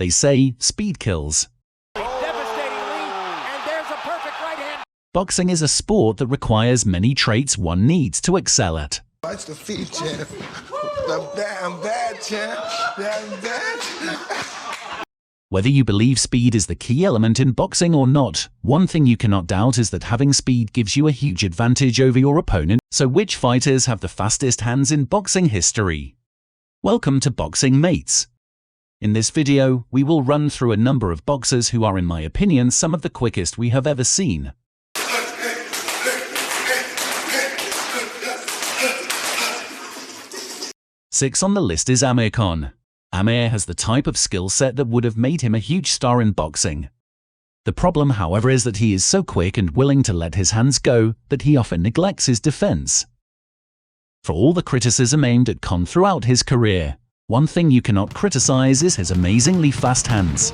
They say speed kills. Devastating lead, and there's a perfect right hand. Boxing is a sport that requires many traits one needs to excel at. Watch the feet, champ. I'm bad, champ. I'm bad. Whether you believe speed is the key element in boxing or not, one thing you cannot doubt is that having speed gives you a huge advantage over your opponent. So which fighters have the fastest hands in boxing history? Welcome to Boxing Mates. In this video, we will run through a number of boxers who are, in my opinion, some of the quickest we have ever seen. Six on the list is Amir Khan. Amir has the type of skill set that would have made him a huge star in boxing. The problem, however, is that he is so quick and willing to let his hands go that he often neglects his defense. For all the criticism aimed at Khan throughout his career, one thing you cannot criticize is his amazingly fast hands.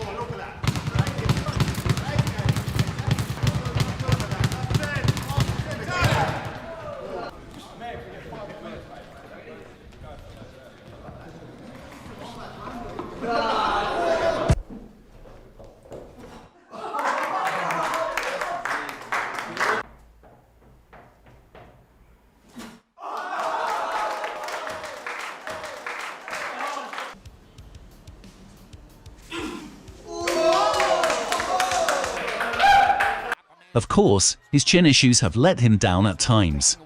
Of course, his chin issues have let him down at times.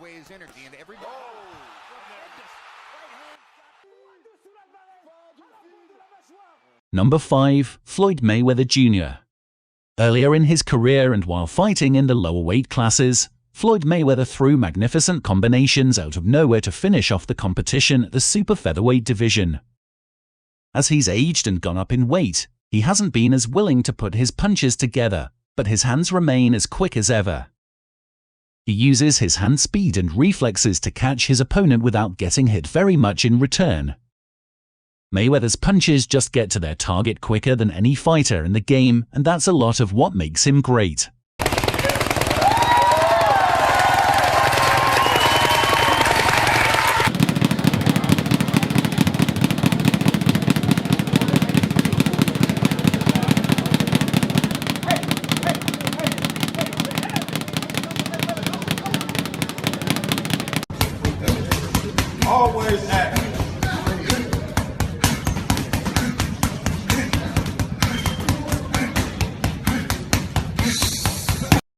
Number 5. Floyd Mayweather Jr. Earlier in his career and while fighting in the lower weight classes, Floyd Mayweather threw magnificent combinations out of nowhere to finish off the competition at the super featherweight division. As he's aged and gone up in weight, he hasn't been as willing to put his punches together, but his hands remain as quick as ever. He uses his hand speed and reflexes to catch his opponent without getting hit very much in return. Mayweather's punches just get to their target quicker than any fighter in the game, and that's a lot of what makes him great. Always act.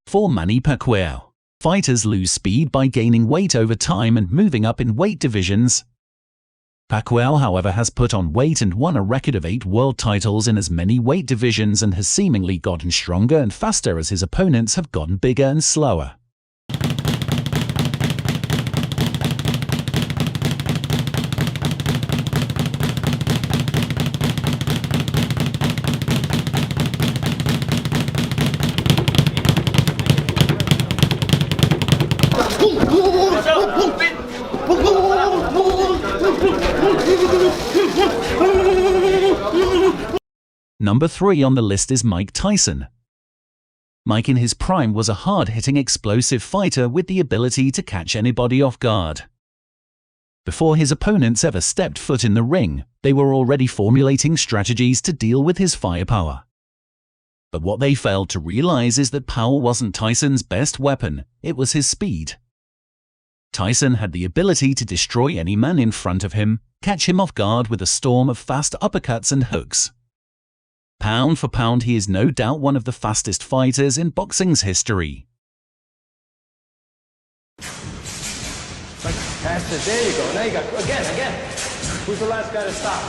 For Manny Pacquiao, fighters lose speed by gaining weight over time and moving up in weight divisions. Pacquiao, however, has put on weight and won a record of 8 world titles in as many weight divisions and has seemingly gotten stronger and faster as his opponents have gotten bigger and slower. Number 3 on the list is Mike Tyson. Mike in his prime was a hard-hitting explosive fighter with the ability to catch anybody off guard. Before his opponents ever stepped foot in the ring, they were already formulating strategies to deal with his firepower. But what they failed to realize is that power wasn't Tyson's best weapon, it was his speed. Tyson had the ability to destroy any man in front of him, catch him off guard with a storm of fast uppercuts and hooks. Pound for pound, he is no doubt one of the fastest fighters in boxing's history. That's it. There you go. Now you got again. Who's the last guy to stop?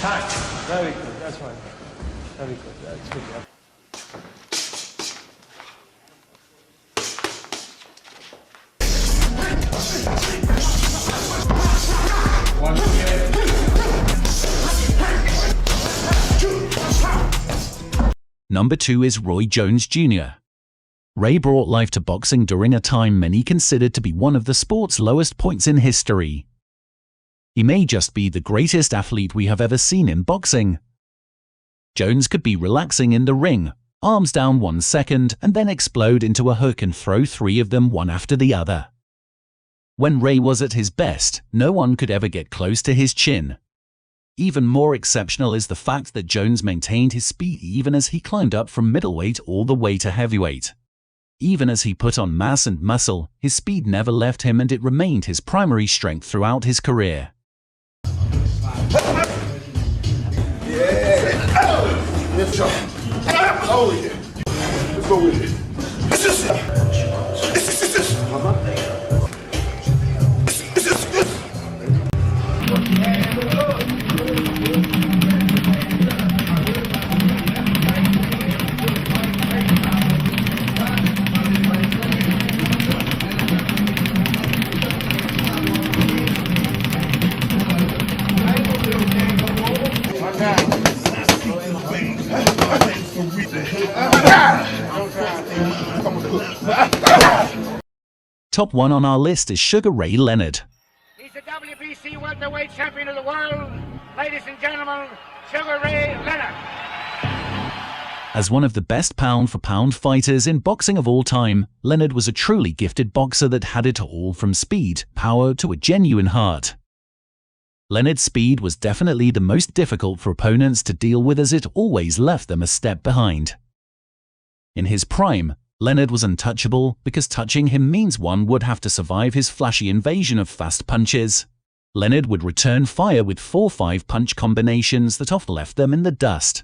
Time. Very good. That's fine. Very good. That's good. Number 2 is Roy Jones Jr. Ray brought life to boxing during a time many considered to be one of the sport's lowest points in history. He may just be the greatest athlete we have ever seen in boxing. Jones could be relaxing in the ring, arms down 1 second, and then explode into a hook and throw 3 of them one after the other. When Ray was at his best, no one could ever get close to his chin. Even more exceptional is the fact that Jones maintained his speed even as he climbed up from middleweight all the way to heavyweight. Even as he put on mass and muscle, his speed never left him and it remained his primary strength throughout his career. Let's go with it. Top 1 on our list is Sugar Ray Leonard. He's the WBC welterweight champion of the world. Ladies and gentlemen, Sugar Ray Leonard. As one of the best pound-for-pound fighters in boxing of all time, Leonard was a truly gifted boxer that had it all from speed, power to a genuine heart. Leonard's speed was definitely the most difficult for opponents to deal with as it always left them a step behind. In his prime, Leonard was untouchable because touching him means one would have to survive his flashy invasion of fast punches. Leonard would return fire with 4-5 punch combinations that often left them in the dust.